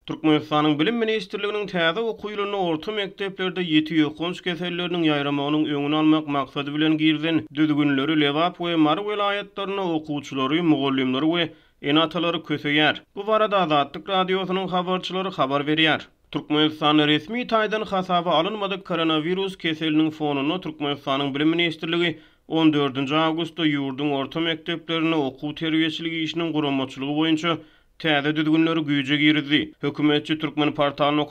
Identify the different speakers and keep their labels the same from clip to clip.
Speaker 1: Türkmenistanyň Bilim Ministrliginiň täze okuýlaryny orta mekdeplerde ýeti ýokunç keselleriniň ýaýramagynyň öňüni almak maksady bilen girdilen düzgünleri Lewap we Mar vilayatlaryna okuwçylary, mugallimleri we enatalary köseýär. Bu barada Azatlyk radiosynyň habarçylary habar berýär. Türkmenistan resmi taýdan hasaba alınmadyk koronavirus keseliniň fonuna Türkmenistanyň Bilim Ministrligi 14 awgustda ýurdun orta mekteplerine okuw terbiýeçiligi işiniň gurammaçylygy boýunça täze düzgünleri güýje girdi. Hökümetçi Türkmen portalyny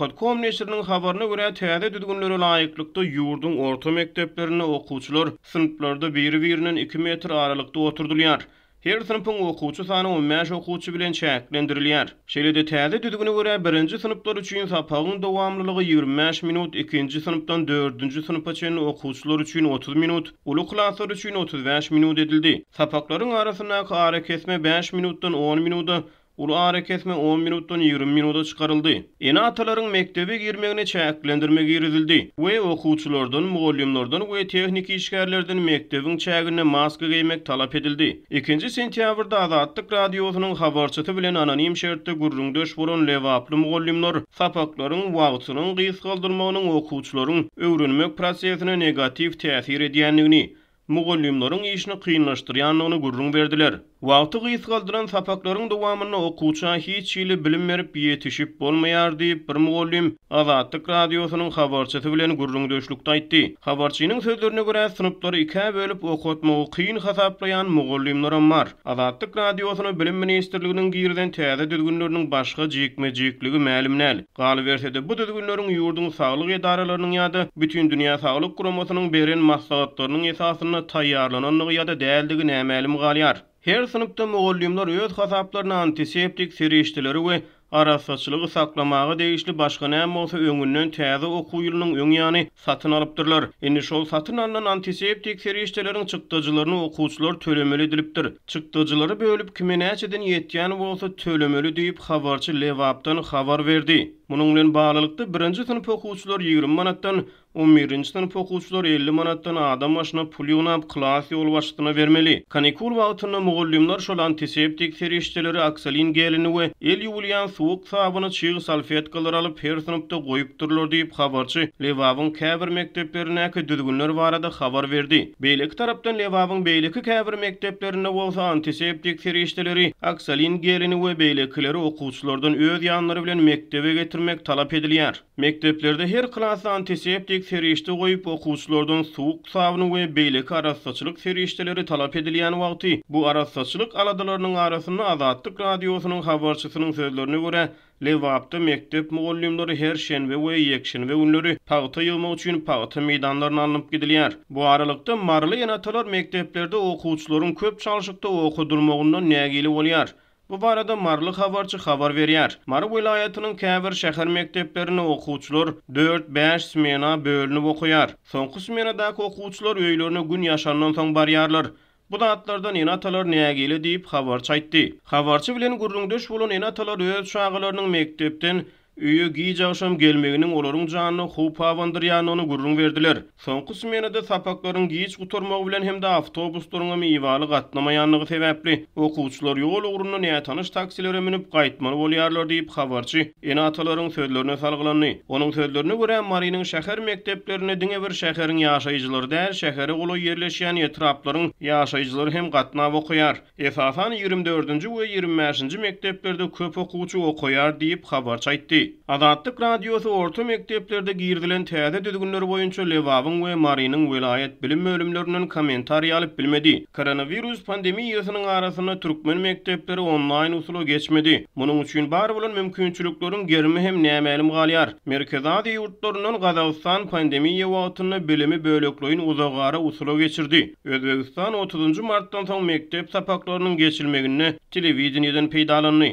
Speaker 1: neşriniň habaryna görä täze düzgünlere laýyklykda ýurdun orta mekteplerine okuwçylar sınıflarda biri-birinden 2 metr aralykda oturdylýar. Her sınıfın okuwçy sany 15 okuwçy bilen çäklendirilýär. Şeýle-de täze düzgüne görä 1-nji sınıflar üçin sapagyň dowamlylygy 25 minut, 2-nji sınıfdan 4-nji sınıfa çenli okuwçylar üçin 30 minut, uly klaslar üçin 35 minut edildi. Sapaklaryň arasyndaky ara kesme 5 minutdan 10 minuta, ulu ara kesme 10 minutdan 20 minuta çıkarıldı. Enatalaryň mektebe girmegine çäklendirme girizildi. We okuwçylardan, mugallimlerden we tehnik işgärlerden mektebiň çägine maska giymek talap edildi. 2 sentýabrda Azatlyk radiosynyň habarçysy bilen anonim şertde gurrundaş bolan Lewaply mugallimler sapaklaryň wagtynyň gysgaldyrmagynyň okuwçylaryň öwrenmek prosesine negativ täsir edýändigini, mugallimlaryň işini kynlaşdyrýanyny gurrun berdiler. Wagty gysgaldyran sapaklaryň dowamyny okuwçy hiç ýyly bilim berip ýetişip bolmaýar diýip bir mugallim Azatlyk radiosynyň habarçysy bilen gurrundaşlykda aýtdy. Habarçynyň sözlerine görä sınıflary 2 bölüp okutmagy kyn hasaplayan mugallimler bar. Azatlyk radiosyny Bilim Ministrliginiň girden täze düzgünleriniň başga jekme-jekligi mälim näl. Galy bersede bu düzgünleriň ýurdun saglyk edaralarynyň ýa-da bütün dünýä saglyk guramasynyň beren maslahatlarynyň esasyna taýýarlananlygy ýa-da däldigi nämälim galýar. Her sınıfda mugallimler öz hasaplaryna antiseptik serişdileri we arasaçylygy saklamagy değişli başga näme bolsa öňünden täze okuýylynyň öň ýany satyn alypdyrlar. Indi şol satyn alynan antiseptik serişdeleriň çykdyjylaryny okuwçylar tölemeli edilipdir. Çykdyjylary bölüp kime näçeden ýetýän bolsa tölemeli diýip habarçy Lewapdan habar berdi. Munyň bilen baglykda 1-nji sınıf okuwçylar 20 manatdan, 11-nji sınıf okuwçylar 50 manatdan adam başyna pul ýuwnap klas ýol başlygyna bermeli. Kanikul wagtyna mugallimler şol antiseptik serişdeleri aksalin gelini we el ýuwulýan suwuk sabyny çygy salfetkalar alyp her sınıfda goýup durlar diýip habarçy Lewabyň käbir mekteplerine düzgünler barada habar berdi. Beýleki tarapdan Lewabyň beýleki käbir mekteplerine bolsa antiseptik serişdeleri aksalin gelini we beýlekileri okuwçylardan öz ýanlary bilen mektebe getirmek talap edilýär. Mekteplerde her klasy antiseptik serişde goýup okuwçylardan suwuk sabyny we beýleki arasaçylyk serişdeleri talap edilýän wagty bu arasaçylyk aladalarynyň arasynda Azatlyk radiosynyň habarçysynyň sözlerine görä Lewapda mektep mugallimleri her şenbe we ýekşenbe günleri paýta ýygmak üçin paýta meýdanlaryna alınıp gidilýär. Bu aralykda marly enatalar mekteplerde okuwçylaryň köp çalşykda okudylmagyndan nägili bolýar. Bu barada marly habarçy habar berýär. Mar vilayatynyň käbir şäher mekteplerine okuwçylar 4-5 smena bölünip okuýar. Soňky smenadaky okuwçylar öýlerine gün ýaşandan soň barýarlar. Bu datlardan enatalar nägili diýip habarçy aýtdy. Habarçy bilen gurrundaş bolan enatalar öz şagalarynyň mektepden üýe giýjaşam gelmeginiň olaryň janyny hup awandyrýanyny gurrun berdiler. Soňky smenada sapaklaryň giýiş gutarmagy bilen hemde awtobuslaryň meýwaly gatnamaýanlygy sebäpli okuwçylar ýol ugrundan ýa tanış taksilere minip gaýtmaly bolýarlar diýip habarçy enatalaryň sözlerine salgylandy. Onuň sözlerine görä Marynyň şäher mekteplerine diňe bir şäheriň ýaşaýjylary däl, şähere goly ýerleşýän etraplaryň ýaşaýjylary hem gatnap okuýar. Esasan 24-nji we 25-nji mekteplerde köp okuwçy okuýar diýip habarçy aýtdy. Azatlyk radiosy orta mekteplerde girdilen täze düzgünleri boýunça Lewabyň we Marynyň vilayet bilim bölümlerinden kommentariýa alyp bilmedi. Koronavirus pandemiýasynyň arasyna türkmen mektepleri online usula geçmedi. Munyň üçin bar bolan mümkinçilikleriň germi hem nämälim galýar. Merkez Aziýa ýurtlarynyň Gazawstan pandemiýa wagtyny bilimi bölekleýin uzagara usula geçirdi. Özbegistan 30 martdan soň mektep sapaklarynyň geçilmegine telewizionydan peýdalandy.